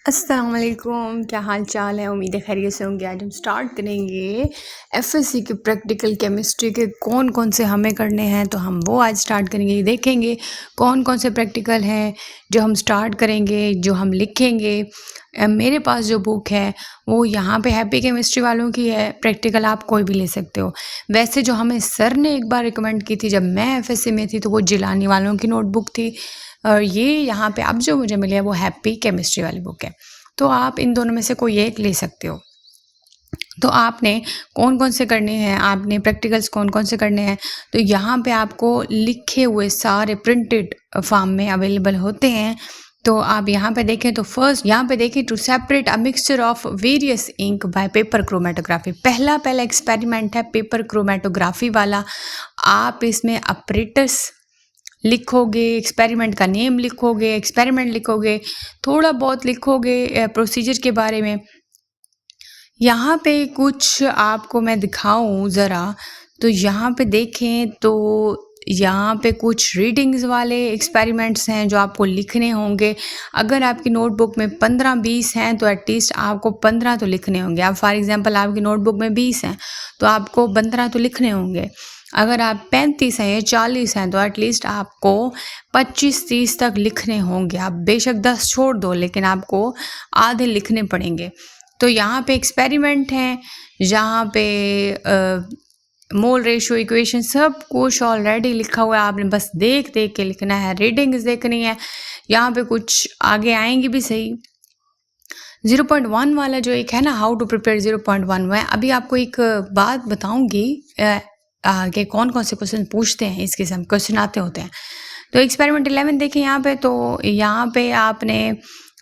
अस्सलाम वालेकुम, क्या हाल चाल है। उम्मीद है खैरियत से होंगे। आज हम स्टार्ट करेंगे एफएससी के प्रैक्टिकल केमिस्ट्री के कौन कौन से हमें करने हैं, तो हम वो आज स्टार्ट करेंगे। देखेंगे कौन कौन से प्रैक्टिकल हैं जो हम स्टार्ट करेंगे, जो हम लिखेंगे। मेरे पास जो बुक है वो यहाँ पे हैप्पी केमिस्ट्री वालों की है। प्रैक्टिकल आप कोई भी ले सकते हो। वैसे जो हमें सर ने एक बार रिकमेंड की थी जब मैं एफएससी में थी, तो वो जिलानी वालों की नोटबुक थी, और ये यहाँ पे अब जो मुझे मिली है वो हैप्पी केमिस्ट्री वाली बुक है। तो आप इन दोनों में से कोई एक ले सकते हो। तो आपने कौन कौन से करने हैं, आपने प्रैक्टिकल्स कौन कौन से करने हैं, तो यहाँ पे आपको लिखे हुए सारे प्रिंटेड फॉर्म में अवेलेबल होते हैं। तो आप यहाँ पे देखें तो फर्स्ट यहाँ पे देखें to separate a mixture of various ink by paper chromatography. पहला एक्सपेरिमेंट है पेपर क्रोमेटोग्राफी वाला। आप इसमें अपरेटस लिखोगे, एक्सपेरिमेंट का नेम लिखोगे, एक्सपेरिमेंट लिखोगे, थोड़ा बहुत लिखोगे प्रोसीजर के बारे में। यहाँ पे कुछ आपको मैं दिखाऊं ज़रा, तो यहाँ पे देखें तो यहाँ पे कुछ रीडिंग्स वाले एक्सपेरिमेंट्स हैं जो आपको लिखने होंगे। अगर आपकी नोटबुक में 15-20 हैं तो एटलीस्ट आपको 15 तो लिखने होंगे। अब फॉर एग्जांपल आपकी नोटबुक में 20 हैं तो आपको 15 तो लिखने होंगे। अगर आप 35 हैं या 40 हैं तो एटलीस्ट आपको 25-30 तक लिखने होंगे। आप बेशक 10 छोड़ दो, लेकिन आपको आधे लिखने पड़ेंगे। तो यहाँ पे एक्सपेरिमेंट हैं, जहाँ पे मोल रेशियो इक्वेशन सब कुछ ऑलरेडी लिखा हुआ है। आपने बस देख देख के लिखना है, रीडिंग्स देखनी है। यहाँ पे कुछ आगे आएंगी भी सही। 0.1 वाला जो एक है ना, हाउ टू प्रिपेयर 0.1, मैं अभी आपको एक बात बताऊंगी कि कौन कौन से क्वेश्चन पूछते हैं, इस किस्म क्वेश्चन आते होते हैं। तो एक्सपेरिमेंट 11 देखें यहाँ पे। तो यहाँ पे आपने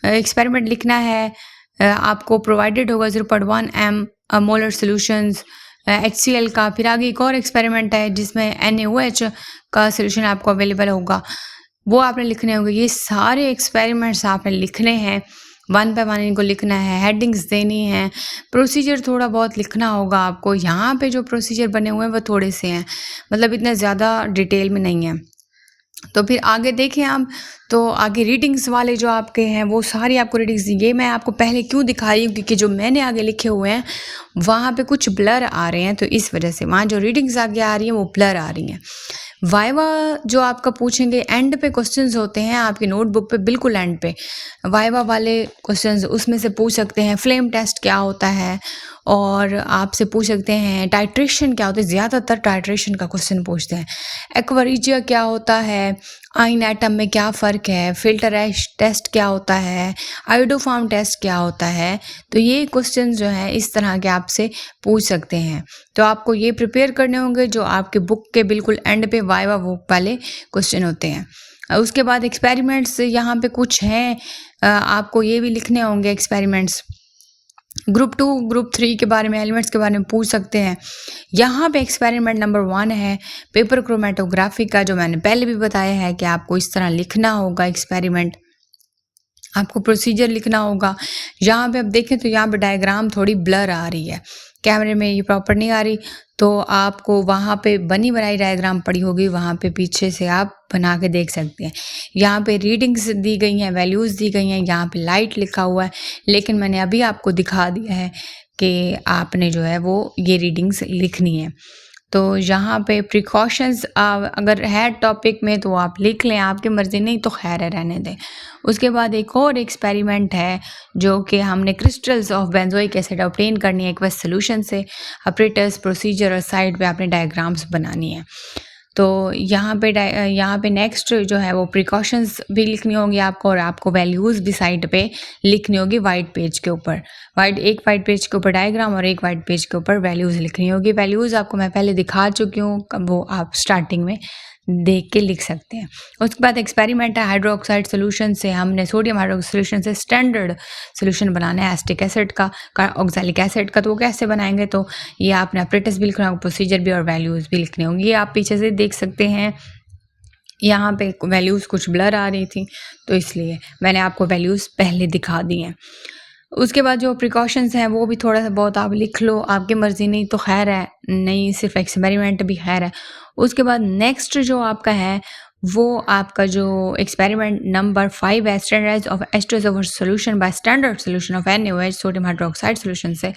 एक्सपेरिमेंट लिखना है। आपको प्रोवाइडेड होगा 0.1 m मोलर सोल्यूशंस HCl का। फिर आगे एक और एक्सपेरिमेंट है जिसमें NaOH का सोल्यूशन आपको अवेलेबल होगा, वो आपने लिखने होंगे। ये सारे एक्सपेरिमेंट्स आपने लिखने हैं, 1 बाय 1 इनको लिखना है, हेडिंग्स देनी है, प्रोसीजर थोड़ा बहुत लिखना होगा आपको। यहाँ पे जो प्रोसीजर बने हुए हैं वो थोड़े से हैं, मतलब इतने ज़्यादा डिटेल में नहीं है। तो फिर आगे देखें आप, तो आगे रीडिंग्स वाले जो आपके हैं वो सारी आपको रीडिंग्स, ये मैं आपको पहले क्यों दिखा रही हूँ क्योंकि जो मैंने आगे लिखे हुए हैं वहाँ पे कुछ ब्लर आ रहे हैं, तो इस वजह से वहाँ जो रीडिंग्स आगे आ रही हैं वो ब्लर आ रही हैं। वाइवा जो आपका पूछेंगे एंड पे क्वेश्चंस होते हैं आपकी नोटबुक पे, बिल्कुल एंड पे वाइवा वाले क्वेश्चंस उसमें से पूछ सकते हैं। फ्लेम टेस्ट क्या होता है, और आपसे पूछ सकते हैं टाइट्रेशन क्या होता है, ज़्यादातर टाइट्रेशन का क्वेश्चन पूछते हैं। एक्वारिजिया क्या होता है, आइन एटम में क्या फ़र्क है, फिल्टर एश टेस्ट क्या होता है, आयोडोफॉर्म टेस्ट क्या होता है। तो ये क्वेश्चन जो हैं इस तरह के आपसे पूछ सकते हैं। तो आपको ये प्रिपेयर करने होंगे जो आपके बुक के बिल्कुल एंड पे वाइवा बुक वाले क्वेश्चन होते हैं। उसके बाद एक्सपेरिमेंट्स यहाँ पे कुछ हैं, आपको ये भी लिखने होंगे एक्सपेरिमेंट्स। ग्रुप 2 ग्रुप 3 के बारे में, एलिमेंट्स के बारे में पूछ सकते हैं। यहाँ पे एक्सपेरिमेंट नंबर 1 है पेपर क्रोमेटोग्राफी का, जो मैंने पहले भी बताया है कि आपको इस तरह लिखना होगा एक्सपेरिमेंट, आपको प्रोसीजर लिखना होगा। यहाँ पे आप देखें तो यहाँ पे डायग्राम थोड़ी ब्लर आ रही है, कैमरे में ये प्रॉपर नहीं आ रही, तो आपको वहाँ पे बनी बनाई डायग्राम पड़ी होगी, वहाँ पे पीछे से आप बना के देख सकते हैं। यहाँ पे रीडिंग्स दी गई हैं, वैल्यूज़ दी गई हैं, यहाँ पे लाइट लिखा हुआ है, लेकिन मैंने अभी आपको दिखा दिया है कि आपने जो है वो ये रीडिंग्स लिखनी है। तो यहाँ पे प्रिकॉशंस अगर है टॉपिक में तो आप लिख लें, आपकी मर्ज़ी, नहीं तो खैर है, रहने दें। उसके बाद एक और एक्सपेरिमेंट है जो कि हमने crystals of benzoic acid obtain करनी है एक्वस सोल्यूशन से। ऑपरेटर्स, प्रोसीजर और साइड पे आपने डायग्राम्स बनानी है। तो यहाँ पे नेक्स्ट जो है वो प्रिकॉशंस भी लिखनी होगी आपको, और आपको वैल्यूज़ भी साइड पे लिखनी होगी वाइट पेज के ऊपर। एक वाइट पेज के ऊपर डायग्राम और एक वाइट पेज के ऊपर वैल्यूज़ लिखनी होगी। वैल्यूज़ आपको मैं पहले दिखा चुकी हूँ, वो आप स्टार्टिंग में देख के लिख सकते हैं। उसके बाद एक्सपेरिमेंट है हाइड्रोक्साइड सोल्यूशन से। हमने सोडियम हाइड्रोक्साइड सोल्यूशन से स्टैंडर्ड सोल्यूशन बनाना है एसिटिक एसिड का, ऑक्सैलिक एसिड का। तो वो कैसे बनाएंगे, तो ये आपने अपरेटस भी लिखना होगा, प्रोसीजर भी और वैल्यूज़ भी लिखने होंगी। ये आप पीछे से देख सकते हैं, यहाँ पे वैल्यूज़ कुछ ब्लर आ रही थी तो इसलिए मैंने आपको वैल्यूज़ पहले दिखा दी हैं। उसके बाद जो प्रिकॉशंस हैं वो भी थोड़ा सा बहुत आप लिख लो, आपकी मर्ज़ी, नहीं तो खैर है, नहीं सिर्फ एक्सपेरिमेंट भी खैर है। उसके बाद नेक्स्ट जो आपका है वो आपका जो एक्सपेरिमेंट नंबर 5 है, standardise of stress over solution by standard solution of NaOH sodium hydroxide solution से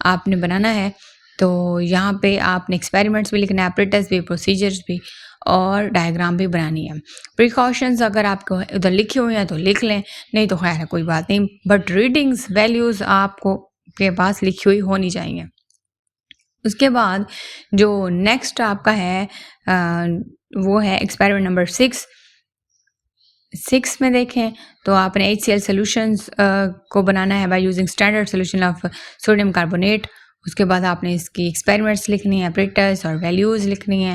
आपने बनाना है। तो यहाँ पे आपने एक्सपेरिमेंट्स भी लिखना है, ऑपरेटर्स भी, प्रोसीजर्स भी और डायग्राम भी बनानी है। प्रिकॉशंस अगर आपको उधर लिखी हुई हैं तो लिख लें, नहीं तो खैर है कोई बात नहीं, बट रीडिंग्स वैल्यूज़ आपको के पास लिखी हुई होनी चाहिए। उसके बाद जो नेक्स्ट आपका है वो है एक्सपेरिमेंट नंबर 6 में देखें तो आपने HCl सोल्यूशंस को बनाना है by using standard solution of sodium carbonate. उसके बाद आपने इसकी एक्सपेरिमेंट्स लिखनी है, ऑपरेटर्स और वैल्यूज़ लिखनी है,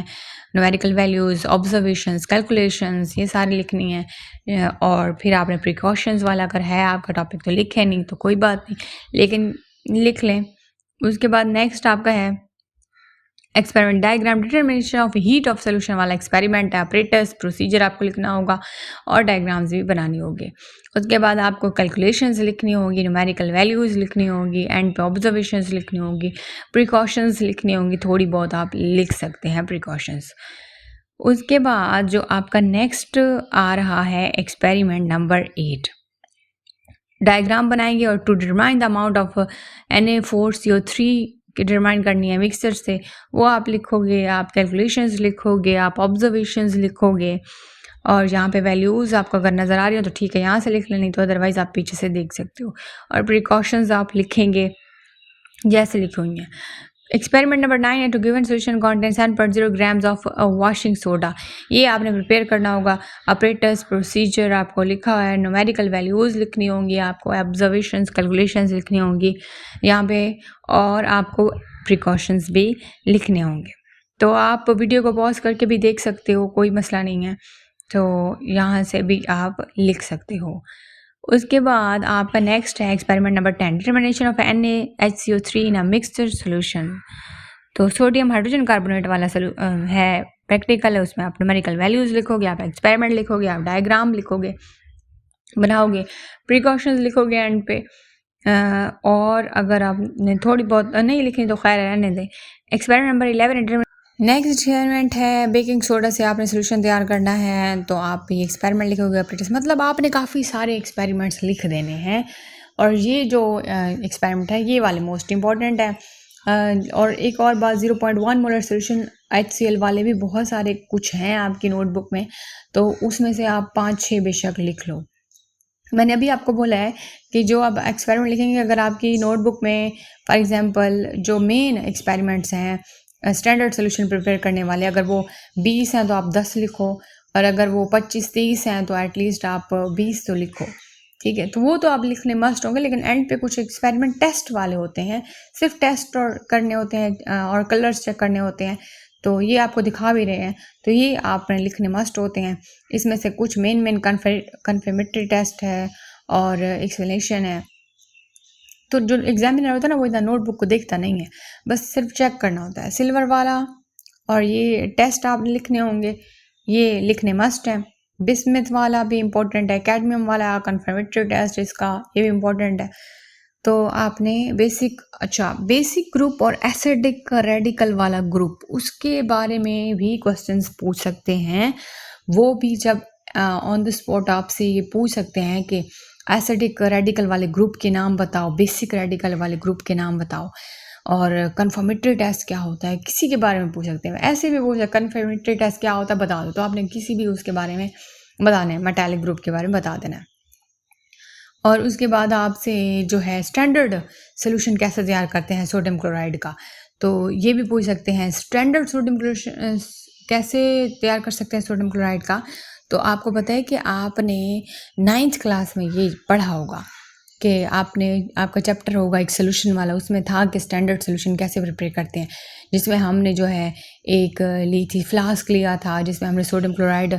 न्यूमेरिकल वैल्यूज़, ऑब्जर्वेशंस, कैलकुलेशंस, ये सारी लिखनी है। और फिर आपने प्रिकॉशंस वाला अगर है आपका टॉपिक तो लिखे नहीं तो कोई बात नहीं, लेकिन लिख लें। उसके बाद नेक्स्ट आपका है experiment diagram, determination of heat of solution वाला एक्सपेरिमेंट है, ऑपरेटर्स, प्रोसीजर आपको लिखना होगा और डायग्राम्स भी बनानी होगी। उसके बाद आपको कैलकुलेशंस लिखनी होगी, न्यूमेरिकल वैल्यूज़ लिखनी होगी, एंड पे ऑब्जर्वेशंस लिखनी होगी, प्रिकॉशंस लिखनी होंगी, थोड़ी बहुत आप लिख सकते हैं प्रिकॉशंस। उसके बाद जो आपका नेक्स्ट आ रहा है एक्सपेरिमेंट नंबर 8, डायग्राम बनाएंगे और to determine the amount of Na4CO3 की डिटरमाइन करनी है मिक्सचर से, वो आप लिखोगे, आप कैलकुलेशंस लिखोगे, आप ऑब्जर्वेशंस लिखोगे और यहाँ पे वैल्यूज़ आपको अगर नज़र आ रही हो तो ठीक है यहाँ से लिख लें, नहीं तो अदरवाइज़ आप पीछे से देख सकते हो। और प्रिकॉशंस आप लिखेंगे जैसे लिखी हुई हैं। एक्सपेरिमेंट नंबर 9 है to given solution contain 7.0 grams of washing soda, ये आपने प्रिपेयर करना होगा। ऑपरेटर्स, प्रोसीजर आपको लिखा हुआ है, न्यूमेरिकल वैल्यूज़ लिखनी होंगी, आपको ऑब्जर्वेशंस, कैलकुलेशंस लिखनी होंगी यहाँ पे, और आपको प्रिकॉशंस भी लिखने होंगे। तो आप वीडियो को पॉज करके भी देख सकते हो, कोई मसला नहीं है, तो यहाँ से भी आप लिख सकते हो। उसके बाद आपका नेक्स्ट है experiment number 10, determination of NaHCO3 in a mixture solution. तो सोडियम हाइड्रोजन कार्बोनेट वाला है, प्रैक्टिकल है, उसमें आप न्यूमेरिकल वैल्यूज़ लिखोगे, आप एक्सपेरिमेंट लिखोगे, आप डायग्राम लिखोगे, बनाओगे, प्रिकॉशंस लिखोगे एंड पे। और अगर आपने थोड़ी बहुत नहीं लिखी तो खैर रहने दें। एक्सपेरिमेंट नंबर 11, नेक्स्ट एक्सपेरिमेंट है बेकिंग सोडा से आपने सोल्यूशन तैयार करना है, तो आप ये एक्सपेरिमेंट लिखोगे, ऑपरेटर्स, मतलब आपने काफ़ी सारे एक्सपेरिमेंट्स लिख देने हैं। और ये जो एक्सपेरिमेंट है ये वाले मोस्ट इंपॉर्टेंट है। और एक और बात, 0.1 मोलर सोल्यूशन HCl वाले भी बहुत सारे कुछ हैं आपकी नोटबुक में, तो उसमें से आप 5-6 बेशक लिख लो। मैंने अभी आपको बोला है कि जो आप एक्सपेरिमेंट लिखेंगे, अगर आपकी नोटबुक में फॉर एग्जांपल जो मेन एक्सपेरिमेंट्स हैं स्टैंडर्ड सोल्यूशन प्रिपेयर करने वाले, अगर वो 20 हैं तो आप 10 लिखो, और अगर वो 25-30 हैं तो एटलीस्ट आप 20 तो लिखो, ठीक है। तो वो तो आप लिखने मस्ट होंगे, लेकिन एंड पे कुछ एक्सपेरिमेंट टेस्ट वाले होते हैं, सिर्फ टेस्ट और करने होते हैं और कलर्स चेक करने होते हैं, तो ये आपको दिखा भी रहे हैं, तो ये आपने लिखने मस्ट होते हैं। इसमें से कुछ मेन कन्फर्मेटरी टेस्ट है और एक्सप्लेनेशन है। तो जो एग्जामिनर होता है ना, वो इतना नोटबुक को देखता नहीं है, बस सिर्फ चेक करना होता है। सिल्वर वाला और ये टेस्ट आप लिखने होंगे, ये लिखने मस्ट है। बिस्मिथ वाला भी इम्पोर्टेंट है, कैडमियम वाला कन्फर्मेटरी टेस्ट इसका, ये भी इम्पोर्टेंट है। तो आपने बेसिक ग्रुप और एसिडिक रेडिकल वाला ग्रुप, उसके बारे में भी क्वेश्चंस पूछ सकते हैं। वो भी जब ऑन द स्पॉट आपसे ये पूछ सकते हैं कि एसिडिक रेडिकल वाले ग्रुप के नाम बताओ, बेसिक रेडिकल वाले ग्रुप के नाम बताओ, और कन्फर्मेटरी टेस्ट क्या होता है, किसी के बारे में पूछ सकते हैं। ऐसे भी पूछ सकते कन्फर्मेटरी टेस्ट क्या होता है बता दो, तो आपने किसी भी उसके बारे में बताना है, मेटालिक ग्रुप के बारे में बता देना है। और उसके बाद आपसे जो है स्टैंडर्ड सोल्यूशन कैसे तैयार करते हैं सोडियम क्लोराइड का, तो ये भी पूछ सकते हैं। स्टैंडर्ड सोडियम क्लोराइड कैसे तैयार कर सकते हैं सोडियम क्लोराइड का, तो आपको पता है कि आपने 9th क्लास में ये पढ़ा होगा कि आपका चैप्टर होगा एक सोल्यूशन वाला, उसमें था कि स्टैंडर्ड सोल्यूशन कैसे प्रिपेयर करते हैं, जिसमें हमने जो है एक ली थी फ्लास्क लिया था, जिसमें हमने सोडियम क्लोराइड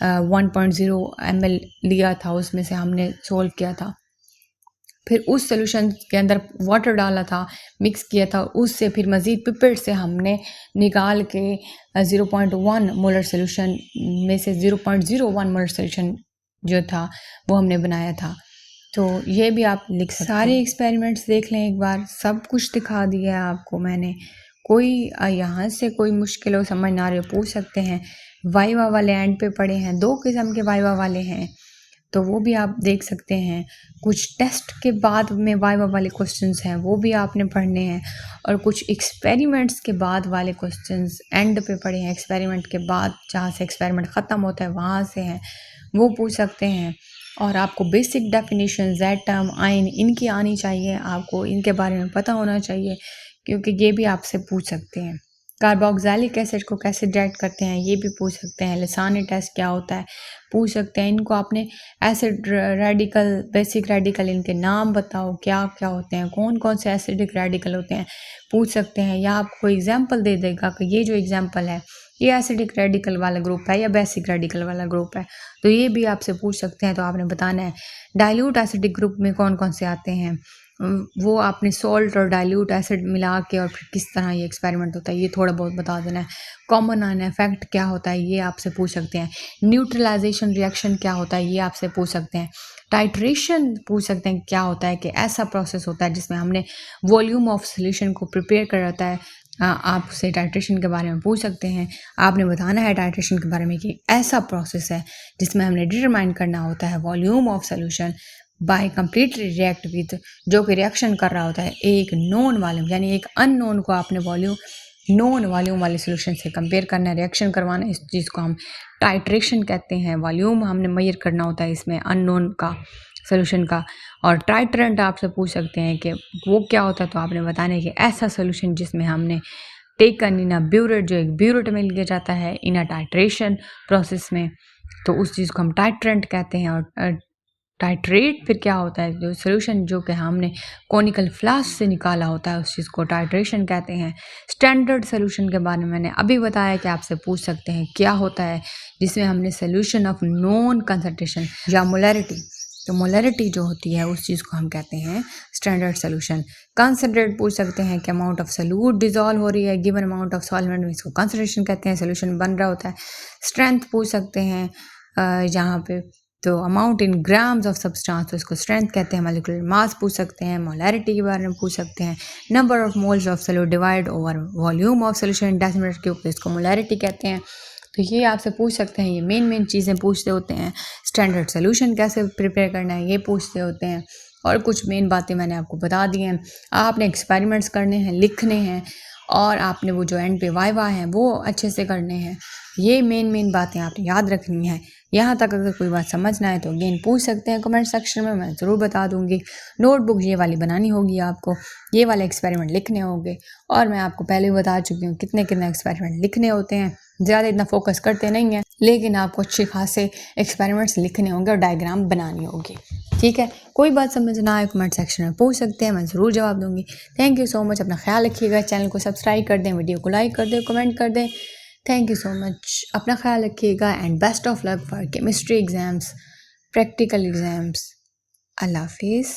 1.0 ml लिया था, उसमें से हमने सोल्व किया था। फिर उस सोल्यूशन के अंदर वाटर डाला था, मिक्स किया था, उससे फिर मज़ीद पिपेट से हमने निकाल के 0.1 मोलर सोल्यूशन में से 0.01 मोलर सोल्यूशन जो था वो हमने बनाया था। तो ये भी आप लिख सकते हैं। सारे एक्सपेरिमेंट्स देख लें एक बार, सब कुछ दिखा दिया है आपको मैंने, कोई यहाँ से कोई मुश्किल हो समझ ना आ रही हो पूछ सकते हैं। वाइवा वाले एंड पे पड़े हैं, 2 किस्म के वाइवा वाले हैं, तो वो भी आप देख सकते हैं। कुछ टेस्ट के बाद में वाइवा वाले क्वेश्चंस हैं, वो भी आपने पढ़ने हैं, और कुछ एक्सपेरिमेंट्स के बाद वाले क्वेश्चंस एंड पे पड़े हैं। एक्सपेरिमेंट के बाद जहाँ से एक्सपेरिमेंट ख़त्म होता है वहाँ से हैं, वो पूछ सकते हैं। और आपको बेसिक डेफिनेशन ज़ेड टर्म आइन इनकी आनी चाहिए, आपको इनके बारे में पता होना चाहिए, क्योंकि ये भी आपसे पूछ सकते हैं। कार्बोक्सिलिक एसिड को कैसे डाइट करते हैं ये भी पूछ सकते हैं। लसानी टेस्ट क्या होता है पूछ सकते हैं। इनको आपने एसिड रेडिकल, बेसिक रेडिकल, इनके नाम बताओ क्या क्या होते हैं, कौन कौन से एसिडिक रेडिकल होते हैं पूछ सकते हैं। या आपको एग्जांपल दे देगा कि ये जो एग्जांपल है ये एसिडिक रेडिकल वाला ग्रुप है या बेसिक रेडिकल वाला ग्रुप है, तो ये भी आपसे पूछ सकते हैं। तो आपने बताना है डाइल्यूट एसिडिक ग्रुप में कौन कौन से आते हैं, वो आपने सॉल्ट और डाइल्यूट एसिड मिला के और फिर किस तरह ये एक्सपेरिमेंट होता है ये थोड़ा बहुत बता देना है। कॉमन आन इफेक्ट क्या होता है ये आपसे पूछ सकते हैं। न्यूट्रलाइजेशन रिएक्शन क्या होता है ये आपसे पूछ सकते हैं। टाइट्रेशन पूछ सकते हैं क्या होता है, कि ऐसा प्रोसेस होता है जिसमें हमने वॉल्यूम ऑफ सोल्यूशन को प्रिपेयर कर रहता है। आपसे टाइट्रेशन के बारे में पूछ सकते हैं। आपने बताना है टाइट्रेशन के बारे में कि ऐसा प्रोसेस है जिसमें हमने डिटरमाइन करना होता है volume of solution bye completely react with, जो कि रिएक्शन कर रहा होता है एक नोन वॉल्यूम, यानी एक अननोन को आपने वॉल्यूम नोन वॉल्यूम वाले सोल्यूशन से कंपेयर करना है, रिएक्शन करवाना है। इस चीज़ को हम टाइट्रेशन कहते हैं। वॉल्यूम हमने मेजर करना होता है इसमें अननोन का सोल्यूशन का। और टाइट्रेंट आपसे पूछ सकते हैं कि वो क्या होता है, तो आपने बताना है कि ऐसा सोल्यूशन जिसमें हमने टेकन इन अ ब्यूरेट, जो एक ब्यूरेट मिल के जाता है इन अ टाइट्रेशन प्रोसेस में, तो उस चीज़ को हम टाइट्रेंट कहते हैं। और टाइट्रेट फिर क्या होता है, जो सोल्यूशन जो कि हमने कॉनिकल फ्लास्क से निकाला होता है उस चीज़ को टाइट्रेशन कहते हैं। स्टैंडर्ड सोल्यूशन के बारे में मैंने अभी बताया कि आपसे पूछ सकते हैं क्या होता है जिसमें हमने सोल्यूशन ऑफ नॉन कंसंट्रेशन या मोलैरिटी, तो मोलैरिटी जो होती है उस चीज़ को हम कहते हैं स्टैंडर्ड सोल्यूशन। कंसंट्रेट पूछ सकते हैं कि अमाउंट ऑफ सोल्यूट डिजॉल्व हो रही है गिवन अमाउंट ऑफ सॉल्वेंट में, इसको कंसंट्रेशन कहते हैं, सोल्यूशन बन रहा होता है। स्ट्रेंथ पूछ सकते हैं यहाँ पे, तो amount in grams of substance, तो इसको स्ट्रेंथ कहते हैं। मॉलिक्यूलर मास पूछ सकते हैं, मोलैरिटी के बारे में पूछ सकते हैं। Number of moles of solute divide over volume of solution in decimetre cube, तो इसको मोलैरिटी कहते हैं। तो ये आपसे पूछ सकते हैं, ये मेन चीज़ें पूछते होते हैं। स्टैंडर्ड सोल्यूशन कैसे प्रिपेयर करना है ये पूछते होते हैं। और कुछ मेन बातें मैंने आपको बता दी हैं। आपने एक्सपेरिमेंट्स करने हैं, लिखने हैं, और आपने वो जो एंड पे वाइवा हैं वो अच्छे से करने हैं। ये मेन बातें आपने याद रखनी है। यहाँ तक अगर कोई बात समझ ना आए तो अगेन पूछ सकते हैं कमेंट सेक्शन में, मैं ज़रूर बता दूँगी। नोटबुक ये वाली बनानी होगी आपको, ये वाले एक्सपेरिमेंट लिखने होंगे, और मैं आपको पहले भी बता चुकी हूँ कितने एक्सपेरिमेंट लिखने होते हैं। ज़्यादा इतना फोकस करते नहीं हैं, लेकिन आपको अच्छे खासे एक्सपेरिमेंट्स लिखने होंगे और डायग्राम बनानी होगी। ठीक है, कोई बात समझ ना आए कमेंट सेक्शन में पूछ सकते हैं, मैं ज़रूर जवाब दूँगी। थैंक यू सो मच, अपना ख्याल रखिएगा, चैनल को सब्सक्राइब कर दें, वीडियो को लाइक कर दें, कमेंट कर दें। थैंक यू सो मच, अपना ख्याल रखिएगा, and best of luck for chemistry exams, practical exams. अल्लाह हाफिज़।